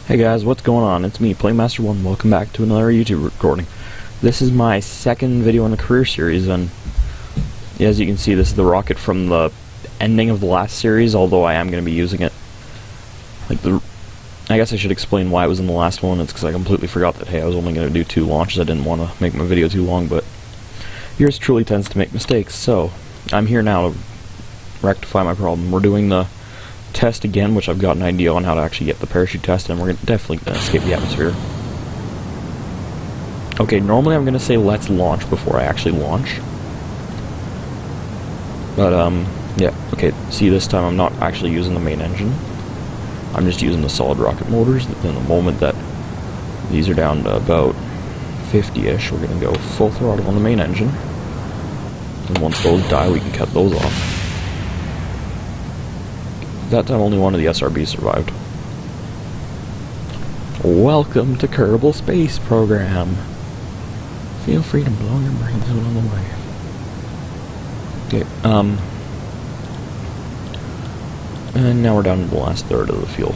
Hey guys, what's going on? It's me, Playmaster1. Welcome back to another YouTube recording. This is my second video in the career series, and as you can see, this is the rocket from the ending of the last series, although I am going to be using it. I guess I should explain why it was in the last one. It's because I completely forgot that, hey, I was only going to do 2 launches. I didn't want to make my video too long, but yours truly tends to make mistakes, so I'm here now to rectify my problem. We're doing the test again, which I've got an idea on how to actually get the parachute test, and we're definitely going to escape the atmosphere. Okay, normally I'm going to say let's launch before I actually launch. But, yeah, okay, see, this time I'm not actually using the main engine. I'm just using the solid rocket motors. In the moment that these are down to about 50-ish, we're going to go full throttle on the main engine. And once those die, we can cut those off. That time only one of the SRBs survived. Welcome to Kerbal Space Program. Feel free to blow your brains out on the way. Okay, and now we're down to the last third of the fuel.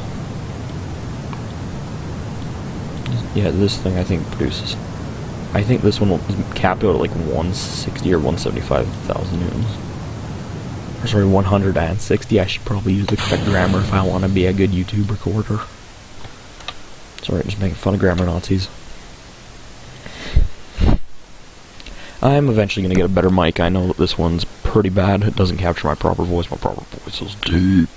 Yeah, this thing I think produces. I think this one will cap out at like 160 or 175,000 newtons. Or sorry, 160. I should probably use the correct grammar if I want to be a good YouTube recorder. Sorry, just making fun of grammar Nazis. I'm eventually going to get a better mic. I know that this one's pretty bad. It doesn't capture my proper voice. My proper voice is deep.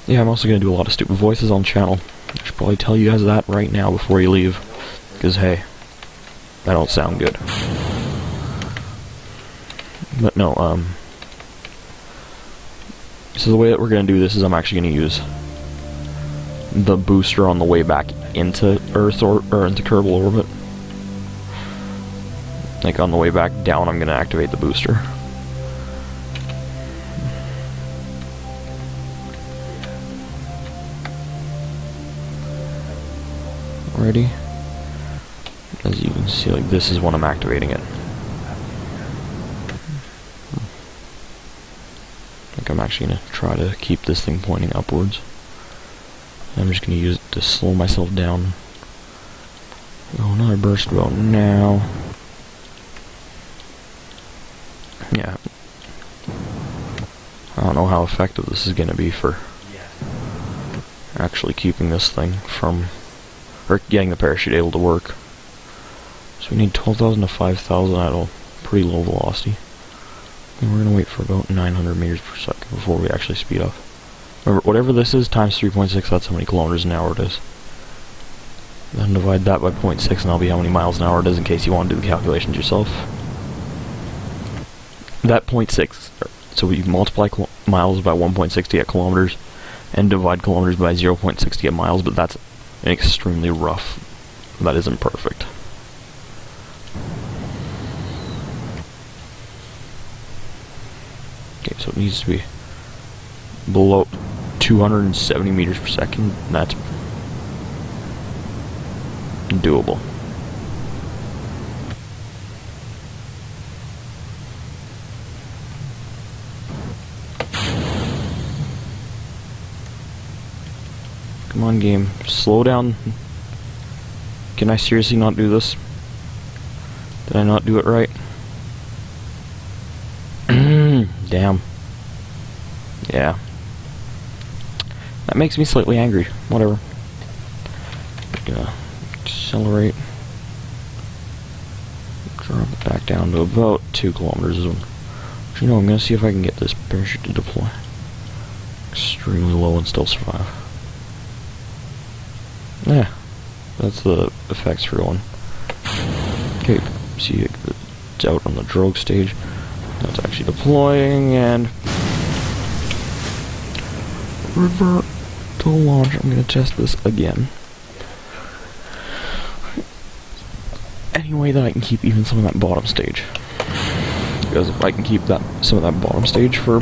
Yeah, I'm also going to do a lot of stupid voices on the channel. I should probably tell you guys that right now before you leave. Because, hey, I don't sound good. But no, so the way that we're going to do this is I'm actually going to use the booster on the way back into Earth or into Kerbal orbit. Like on the way back down, I'm going to activate the booster. Ready? As you can see, like this is when I'm activating it. I'm actually going to try to keep this thing pointing upwards. I'm just going to use it to slow myself down. Oh, another burst about now. Yeah. I don't know how effective this is going to be for actually keeping this thing from, or getting the parachute able to work. So we need 12,000 to 5,000 at a pretty low velocity. And we're going to wait for about 900 meters per second before we actually speed up. Remember, whatever this is times 3.6, that's how many kilometers an hour it is. Then divide that by 0.6 and that'll be how many miles an hour it is in case you want to do the calculations yourself. That 0.6, so we multiply miles by 1.6 to get kilometers, and divide kilometers by 0.6 to get miles, but that's extremely rough. That isn't perfect. Okay, so it needs to be below 270 meters per second. That's doable. Come on, game. Slow down. Can I seriously not do this? Did I not do it right? Damn. Yeah. That makes me slightly angry. Whatever. Gonna accelerate. Drop it back down to about 2 kilometers. You know, I'm gonna see if I can get this parachute to deploy extremely low and still survive. Yeah. That's the effects for going. Okay. See, it's out on the drogue stage. That's actually deploying, and revert to launch. I'm going to test this again. Any way that I can keep even some of that bottom stage. Because if I can keep some of that bottom stage for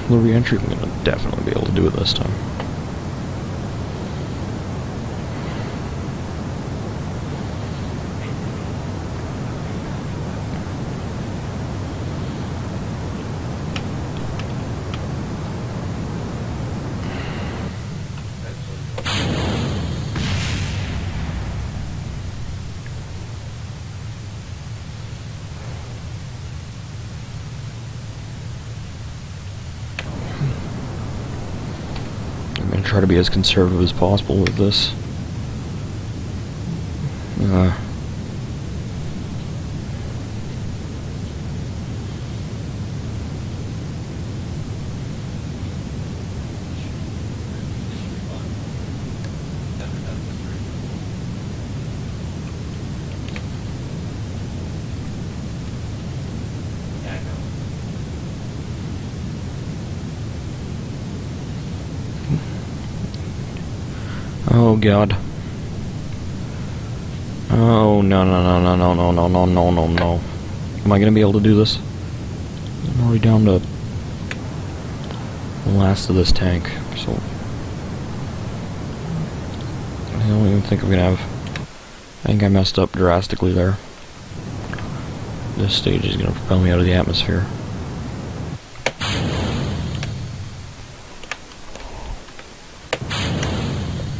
the re-entry, I'm going to definitely be able to do it this time. try to be as conservative as possible with this. Oh god. Oh no no no no no no no no no no no. Am I gonna be able to do this? I'm already down to the last of this tank, so I don't even think I'm gonna have. I think I messed up drastically there. This stage is gonna propel me out of the atmosphere.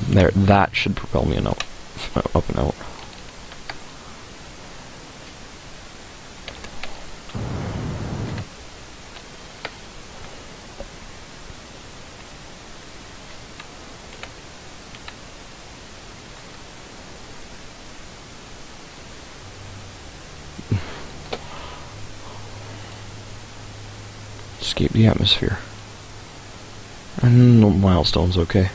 There, that should propel me up and out. Escape the atmosphere. And no milestones, okay.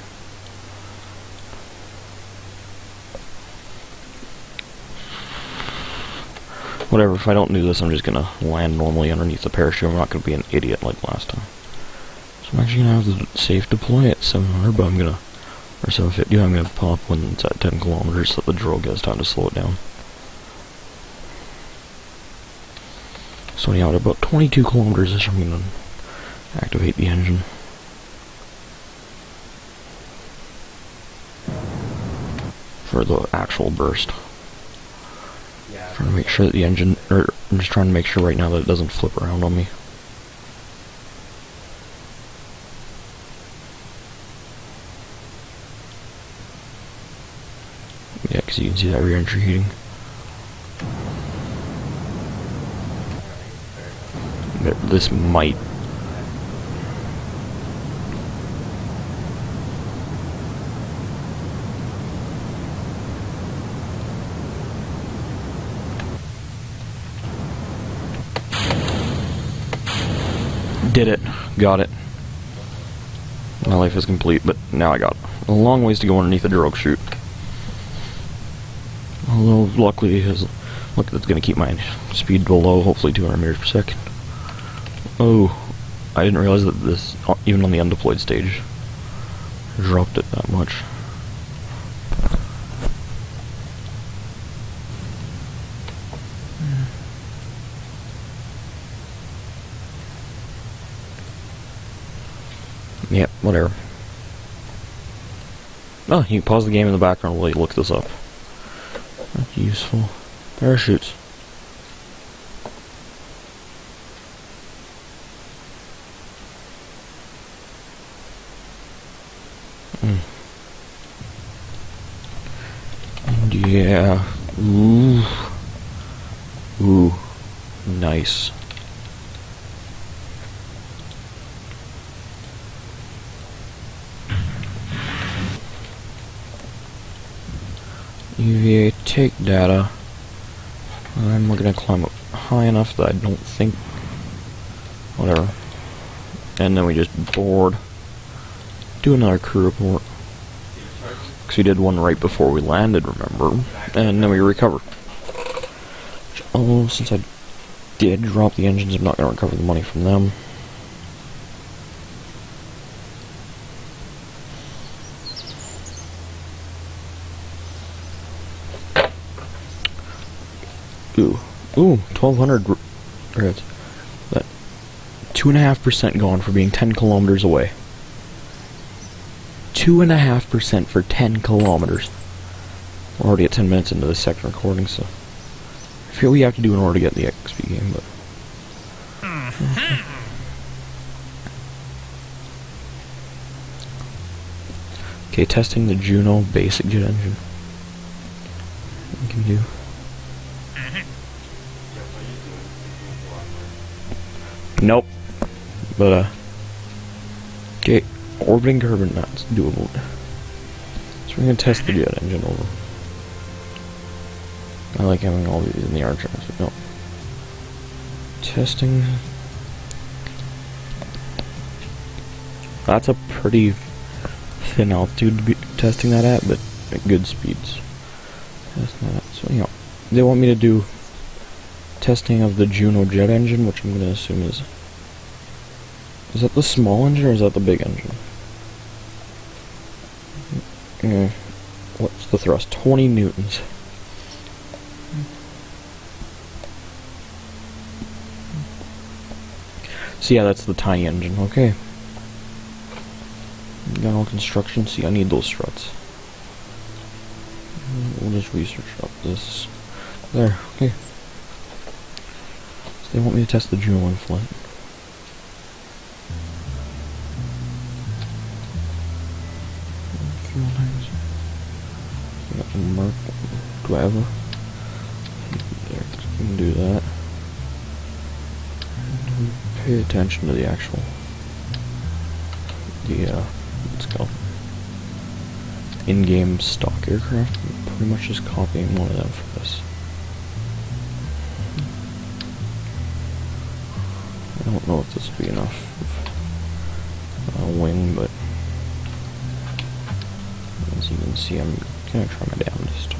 Whatever, if I don't do this, I'm just gonna land normally underneath the parachute. I'm not gonna be an idiot like last time. So I'm actually gonna have to safe deploy at 700, but I'm gonna, or 750, I'm gonna pop when it's at 10 kilometers so the drogue has time to slow it down. So anyhow, at about 22 kilometers-ish, I'm gonna activate the engine. For the actual burst. Trying to make sure that the engine, or I'm just trying to make sure right now that it doesn't flip around on me. Yeah, because you can see that rear entry heating. This might. Did it. Got it. My life is complete, but now I got it. A long ways to go underneath the drogue chute. Although, luckily, look, that's going to keep my speed below, hopefully 200 meters per second. Oh, I didn't realize that this, even on the undeployed stage, dropped it that much. Yep, whatever. Oh, you can pause the game in the background while you look this up. That's useful. Parachutes. And yeah. Ooh. Ooh. Nice. UVA take data. I'm gonna climb up high enough that I don't think. Whatever. And then we just board. Do another crew report. Because we did one right before we landed, remember? And then we recover. Oh, since I did drop the engines, I'm not gonna recover the money from them. Ooh, 1,200 reds. That 2.5% gone for being 10 kilometers away. 2.5% for 10 kilometers. We're already at 10 minutes into this second recording, so I feel we have to do in order to get the XP game, but. Okay, testing the Juno basic jet engine. What we can do. Nope. But, okay. orbiting Kerbal, that's doable. So we're gonna test the jet engine over. I like having all these in the archives, but no. Testing. That's a pretty thin altitude to be testing that at, but at good speeds. So, you know, they want me to do testing of the Juno jet engine, which I'm going to assume is that the small engine or is that the big engine? What's the thrust? 20 newtons. So yeah, that's the tiny engine, okay. Got all construction, see I need those struts. We'll just research up this. There, okay. So they want me to test the Juno in flight. Got the Merc. Do I have a? There, I can do that. Pay attention to the actual. Let's go. In-game stock aircraft. I'm pretty much just copying one of them for this. I don't know if this will be enough wing, but as you can see, I'm gonna try my damnedest.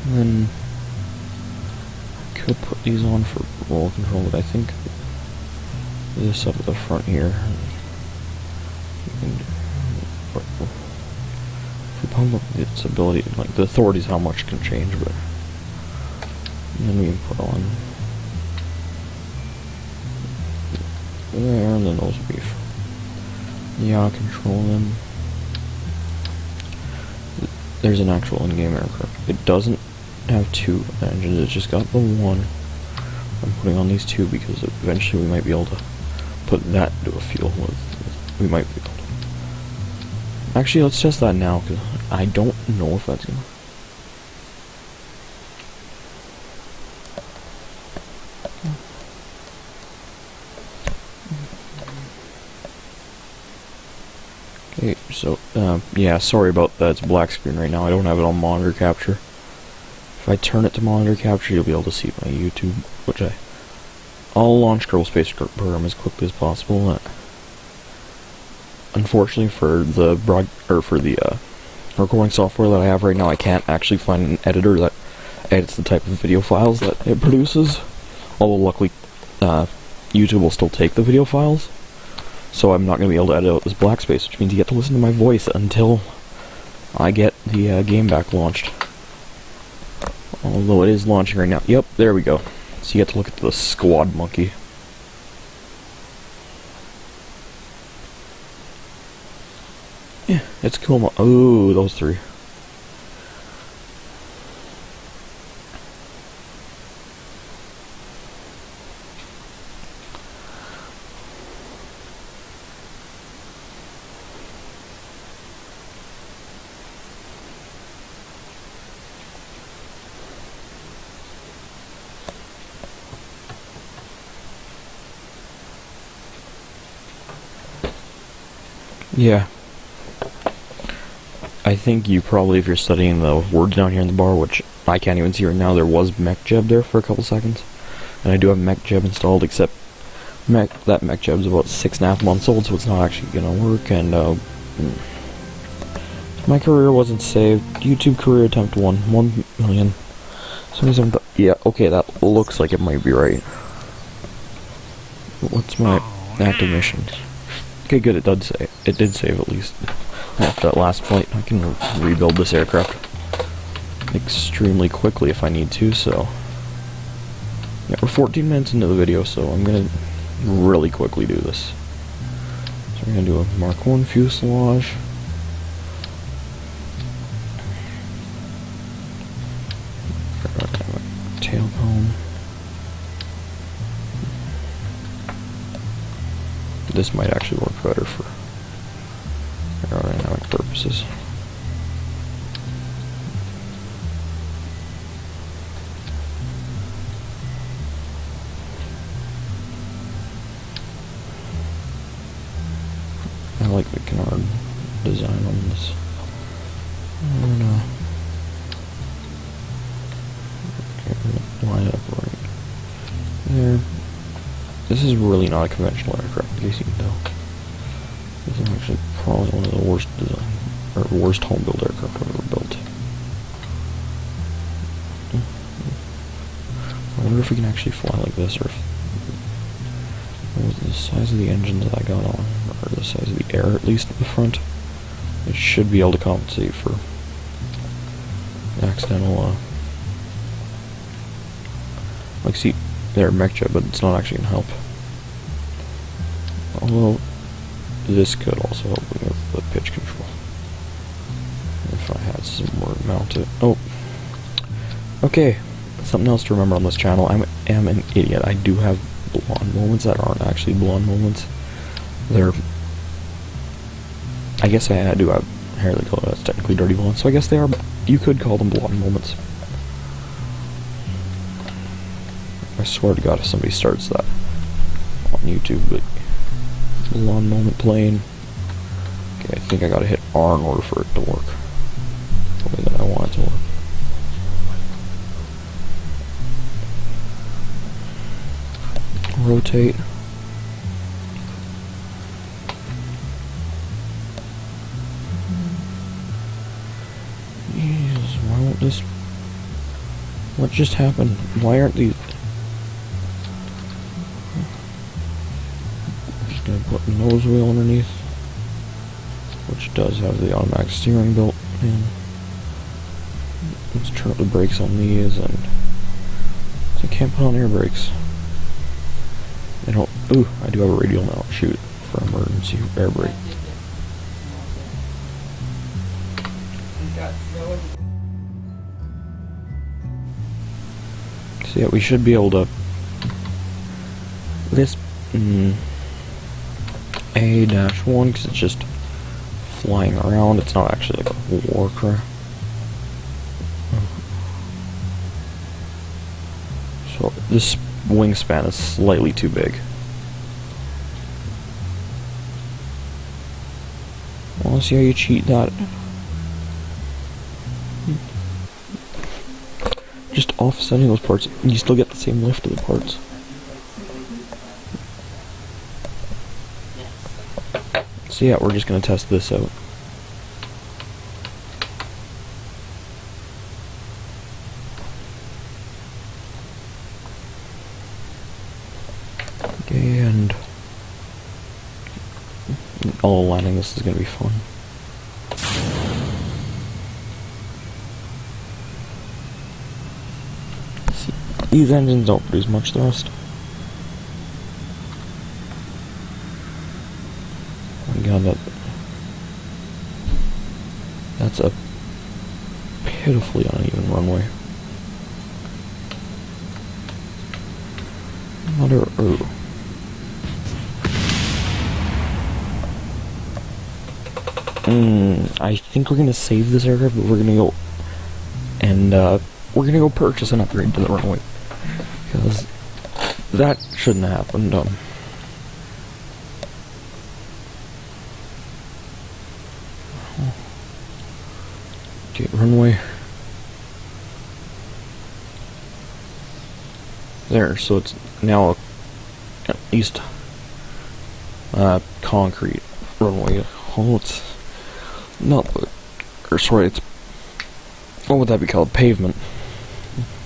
And then I could put these on for roll control, but I think this up at the front here. You can do, if you pump up its ability, like the authorities, how much can change, but then we can put on there, and then those will be yaw control them. There's an actual in-game aircraft. It doesn't have two engines, it's just got the one. I'm putting on these two because eventually we might be able to put that to a fuel with. We might be able to. Actually, let's test that now because I don't know if that's gonna. Okay, so yeah, sorry about that. It's black screen right now. I don't have it on monitor capture. If I turn it to monitor capture, you'll be able to see my YouTube, which I'll launch Kerbal Space Program as quickly as possible. Unfortunately, for the recording software that I have right now, I can't actually find an editor that edits the type of video files that it produces. Although luckily, YouTube will still take the video files, so I'm not going to be able to edit out this black space, which means you get to listen to my voice until I get the game back launched. Although it is launching right now. Yep, there we go. So you get to look at the squad monkey. Yeah, it's cool. Oh, those three. Yeah. I think you probably, if you're studying the words down here in the bar, which I can't even see right now, there was MechJeb there for a couple seconds. And I do have MechJeb installed, except that MechJeb's about 6.5 months old, so it's not actually gonna work, and my career wasn't saved. YouTube career attempt 1 million. Yeah, okay, that looks like it might be right. What's my active missions? Okay, good, it did save at least. After that last flight, I can rebuild this aircraft extremely quickly if I need to, so. Yeah, we're 14 minutes into the video, so I'm gonna really quickly do this. So we're gonna do a Mark 1 fuselage. Tail cone. This might actually work better for aerodynamic purposes. design on this. I'm gonna line it up right there. This is really not a conventional aircraft, in case you can tell. This is actually probably one of the worst design, or worst home build aircraft I've ever built. I wonder if we can actually fly like this, or if with the size of the engines that I got on, or the size of the air at least at the front, it should be able to compensate for accidental, like see, there, mech jet, but it's not actually gonna help. Although, this could also help with the pitch control. If I had somewhere to mount it. Oh! Okay, something else to remember on this channel, I am an idiot. I do have blonde moments that aren't actually blonde moments. They're... I guess I do have hair they call it, that's technically dirty blonde, so I guess they are, you could call them blonde moments. I swear to God if somebody starts that on YouTube, like, blonde moment playing. Okay, I think I gotta hit R in order for it to work the way that I want it to work. Rotate. Jesus, why won't this... What just happened? Why aren't these... I'm just gonna put the nose wheel underneath, which does have the automatic steering built in. Let's turn up the brakes on these, and... I can't put on air brakes. I don't... Ooh, I do have a radial mount, shoot, for emergency air brake. So yeah, we should be able to... This... A-1, because it's just flying around, it's not actually like a warcraft. So this wingspan is slightly too big. Wanna see how you cheat that? Just offsetting those parts, and you still get the same lift of the parts. So yeah, we're just gonna test this out. Okay, and all landing this is gonna be fun. See, these engines don't produce much thrust. Oh my god, that's a pitifully uneven runway. I think we're gonna save this aircraft, but we're gonna go and we're gonna go purchase an upgrade to the runway, because that shouldn't have happened. Okay, runway. There, so it's now at least concrete runway. Oh, it's not, or sorry, it's, what would that be called? Pavement.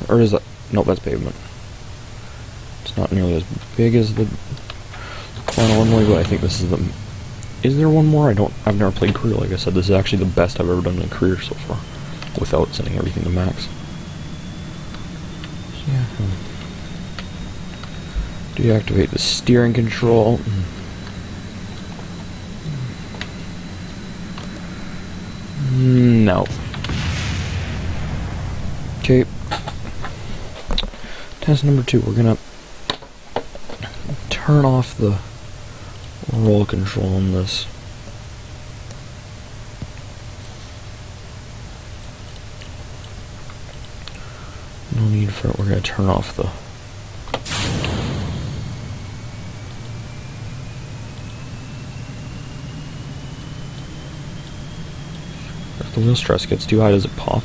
Or is that, no, that's pavement. It's not nearly as big as the final runway, but I think this is the, is there one more? I've never played Career, like I said. This is actually the best I've ever done in Career so far, without sending everything to max. So yeah. Deactivate the steering control. No. Okay. Test number 2. We're gonna turn off the roll control on this. No need for it. We're gonna turn off the If the wheel stress gets too high, does it pop?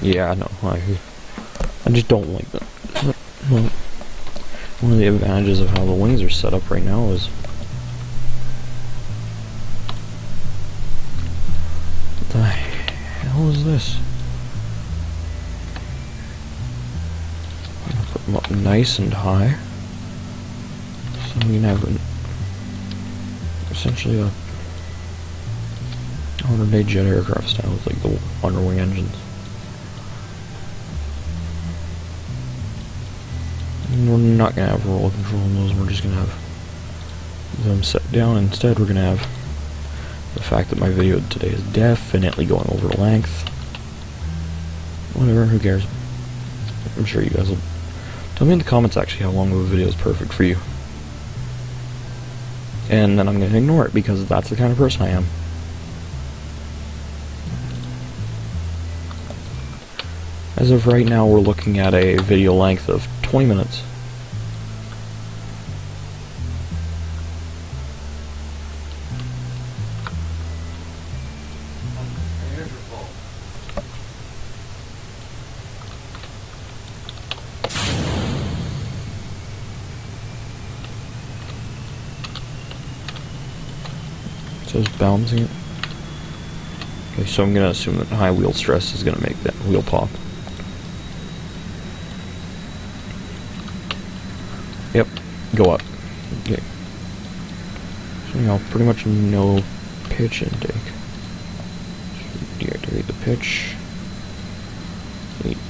Yeah, no, I just don't like that. Well, one of the advantages of how the wings are set up right now is what the hell is this? I'm gonna put them up nice and high, so we can have essentially a 100-day jet aircraft style with like the underwing engines. And we're not going to have roll control on those, we're just going to have them set down. Instead, we're going to have the fact that my video today is definitely going over length. Whatever, who cares? I'm sure you guys will tell me in the comments actually how long of a video is perfect for you. And then I'm going to ignore it because that's the kind of person I am. As of right now, we're looking at a video length of 20 minutes. So it's balancing it. Okay, so I'm going to assume that high wheel stress is going to make that wheel pop. Yep, go up. Okay. So now pretty much no pitch intake. Deactivate the pitch.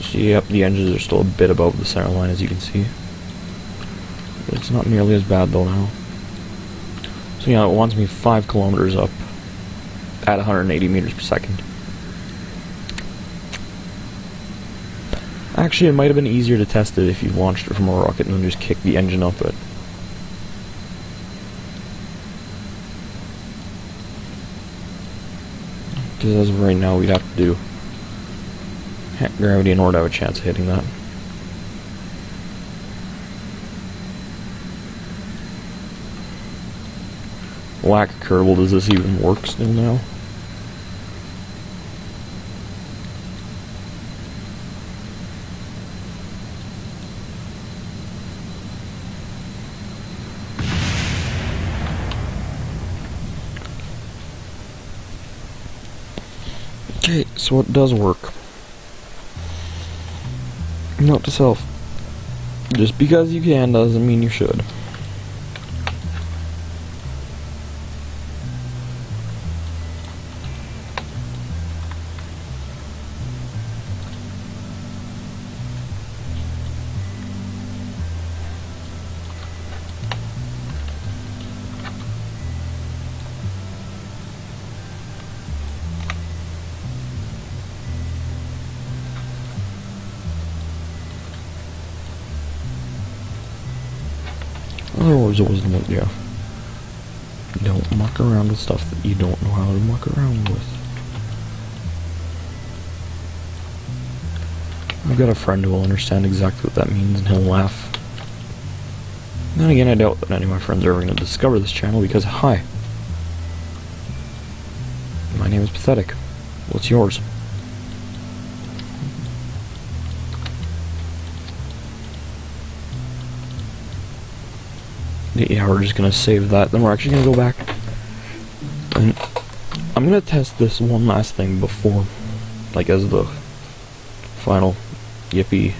See, yep, the engines are still a bit above the center line, as you can see. But it's not nearly as bad though now. So yeah, it wants me 5 kilometers up at 180 meters per second. Actually, it might have been easier to test it if you launched it from a rocket and then just kicked the engine up it. Because as of right now, we'd have to do gravity in order to have a chance of hitting that. Lack of Kerbal, does this even work still now? Okay, so it does work. Note to self, just because you can doesn't mean you should. Other words of wisdom with you. Don't muck around with stuff that you don't know how to muck around with. I've got a friend who will understand exactly what that means and he'll laugh. Then again, I doubt that any of my friends are ever going to discover this channel because, hi, my name is Pathetic. What's yours? Yeah, we're just going to save that. Then we're actually going to go back. And I'm going to test this one last thing before, like, as the final yippee.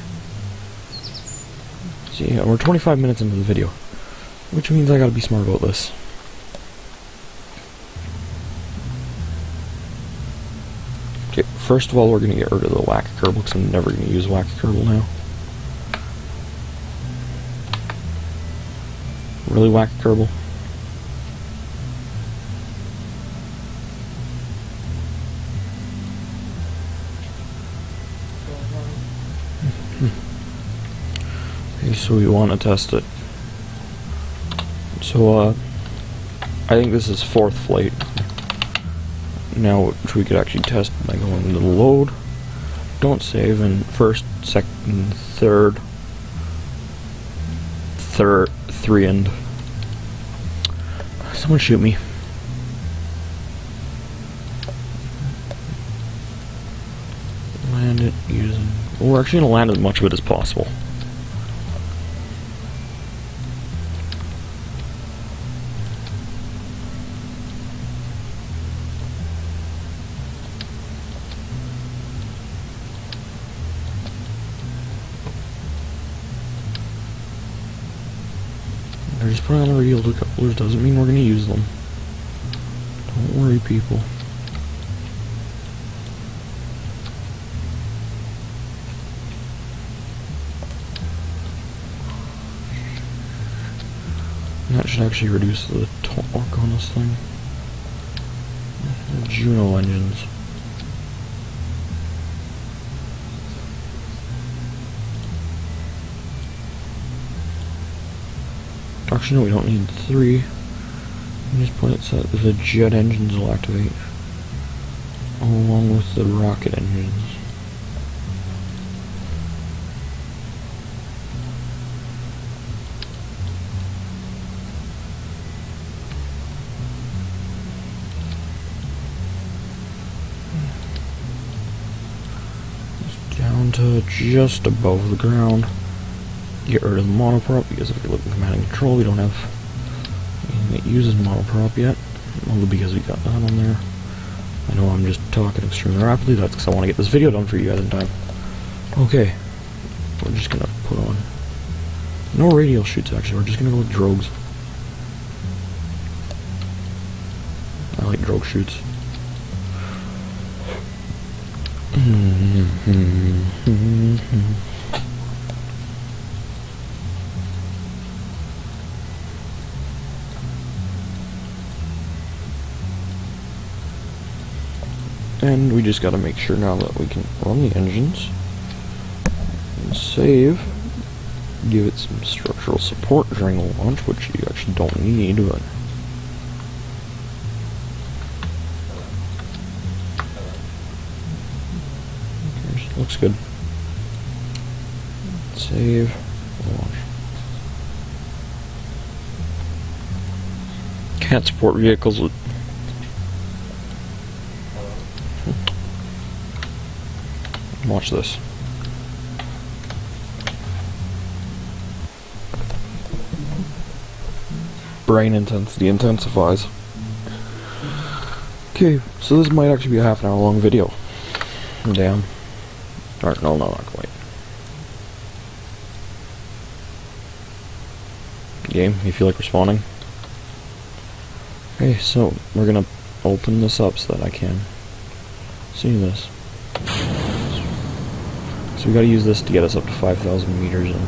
See, we're 25 minutes into the video, which means I got to be smart about this. Okay, first of all, we're going to get rid of the whack Kerbal because I'm never going to use whack Kerbal now. Really whack Kerbal. Okay, so we want to test it. So, I think this is 4th flight. now which we could actually test by going to the load. Don't save in first, second, third, three end. Someone shoot me. Land it using... Well, we're actually going to land as much of it as possible. They're just putting on the radial decouplers, doesn't mean we're going to use them. Don't worry, people. And that should actually reduce the torque on this thing. Juno engines. Actually, no, we don't need 3. We just put it so that the jet engines will activate along with the rocket engines. Just down to just above the ground. Get rid of the monoprop, because if you look at command and control, we don't have anything that uses monoprop yet. Only because we got that on there. I know I'm just talking extremely rapidly, that's because I want to get this video done for you guys in time. Okay, we're just gonna put on no radial shoots actually, we're just gonna go with drogues. I like drogue shoots. And we just gotta make sure now that we can run the engines and save, give it some structural support during the launch, which you actually don't need, but okay, looks good. Save, launch. Can't support vehicles with watch this. Brain intensity intensifies. Okay, so this might actually be a half an hour long video. Damn. Or, no, not quite. Game, you feel like respawning? Okay, so we're gonna open this up so that I can see this. So we gotta use this to get us up to 5,000 meters in.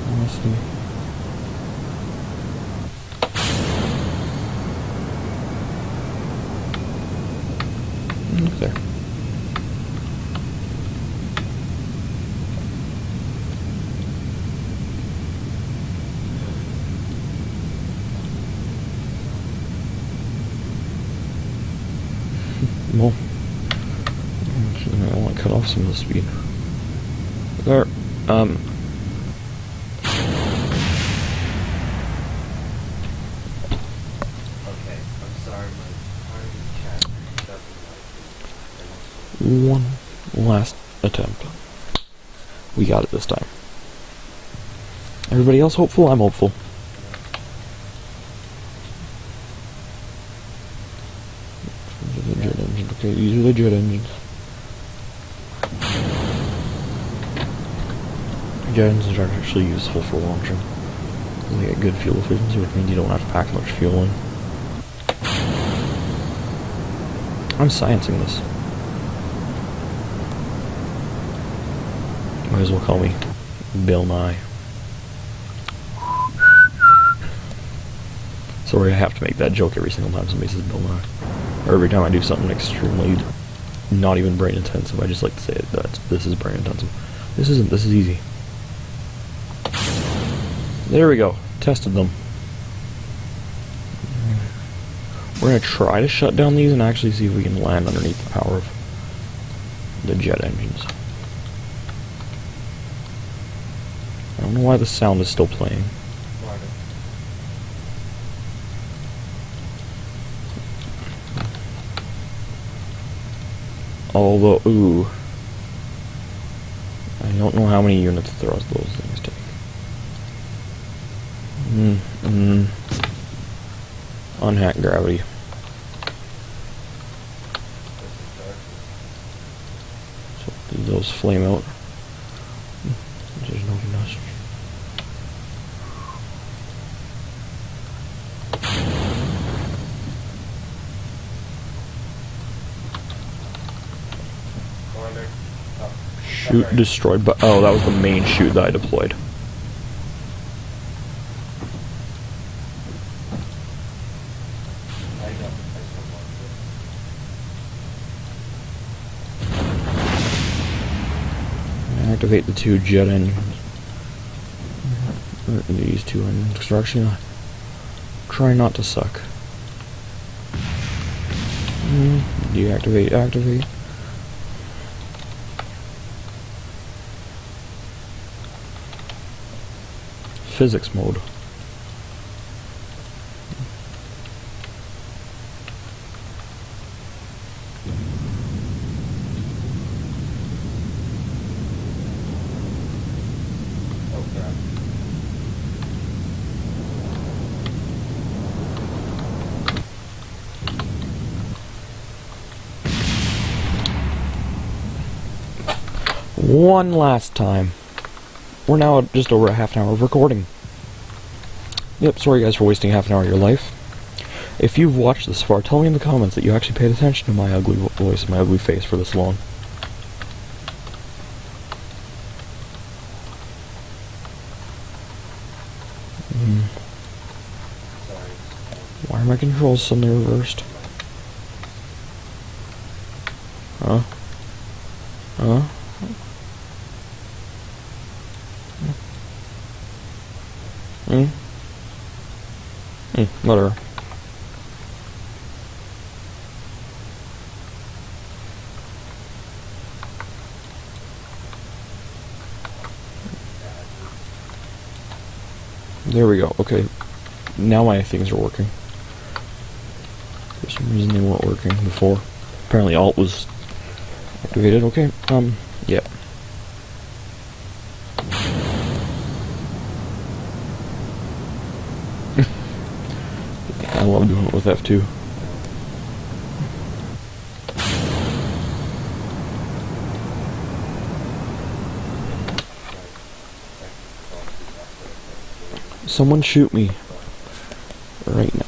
Honestly. Look there. Well, I want to cut off some of the speed. There, Okay, I'm sorry, my party chat doesn't like one last attempt. We got it this time. Everybody else hopeful? I'm hopeful. The jet engines. Okay, these are the jet engines. Jet engines are actually useful for launching. They get good fuel efficiency, which means you don't have to pack much fuel in. I'm sciencing this. Might as well call me Bill Nye. Sorry, I have to make that joke every single time somebody says Bill Nye. Or every time I do something extremely not even brain intensive, I just like to say it. This is brain intensive. This isn't, this is easy. There we go. Tested them. We're gonna try to shut down these and actually see if we can land underneath the power of the jet engines. I don't know why the sound is still playing. Although, ooh. I don't know how many units of thrust those things take. Unhack gravity. So did those flame out? There's no combustion. Chute destroyed, but oh, that was the main chute that I deployed. Activate the 2 jet engines. These 2 engines, because they're actually not. Try not to suck. Deactivate, activate. Physics mode. One last time. We're now at just over a half an hour of recording. Yep, sorry guys for wasting half an hour of your life. If you've watched this far, tell me in the comments that you actually paid attention to my ugly voice and my ugly face for this long. Why are my controls suddenly reversed? Huh? Huh? Whatever. There we go. Okay. Now my things are working. For some reason they weren't working before. Apparently Alt was activated. Okay. Yeah. I love doing it with F2. Someone shoot me right now.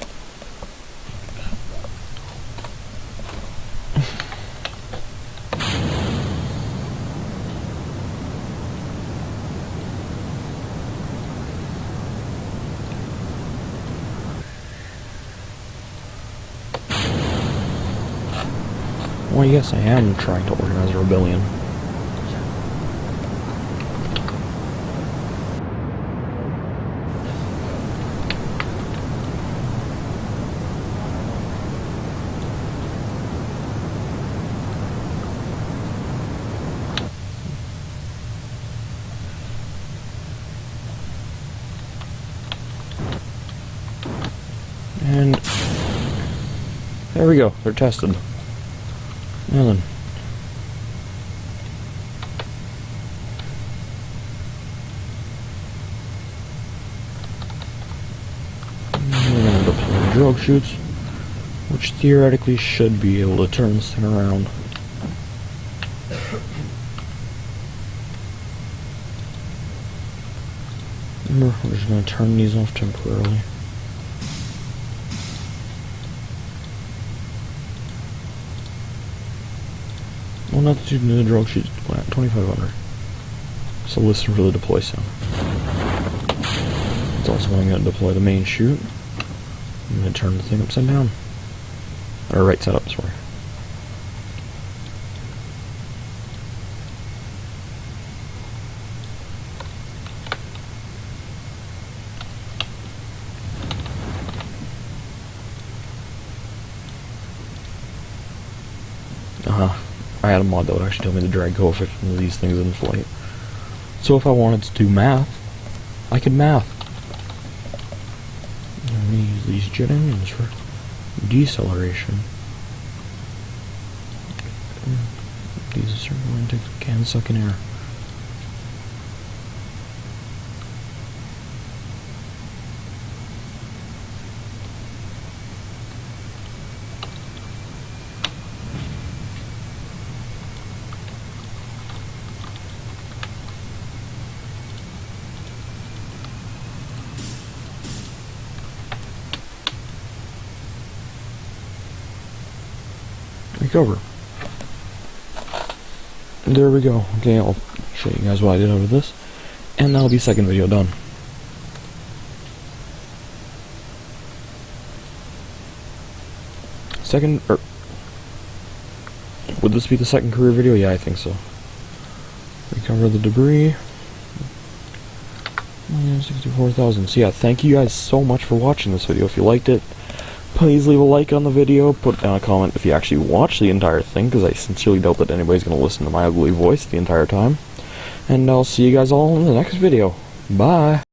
Well, yes, I am trying to organize a rebellion. And there we go, they're tested. Now then. We're going to deploy drogue chutes, which theoretically should be able to turn this thing around. Remember, we're just going to turn these off temporarily. Well, not the drogue chutes, 2500. So listen for the deploy sound. It's also when I'm going to deploy the main chute. I'm going to turn the thing upside down. Or right side up, sorry. I had a mod that would actually tell me the drag coefficient of these things in flight. So if I wanted to do math, I could math. I'm going to use these jet engines for deceleration. These are circular intakes can suck in air. Recover. There we go. Okay, I'll show you guys what I did out of this, and that'll be second video done. Would this be the second career video? Yeah, I think so. Recover the debris. 64,000. So yeah, thank you guys so much for watching this video. If you liked it, please leave a like on the video, put down a comment if you actually watched the entire thing, because I sincerely doubt that anybody's going to listen to my ugly voice the entire time. And I'll see you guys all in the next video. Bye!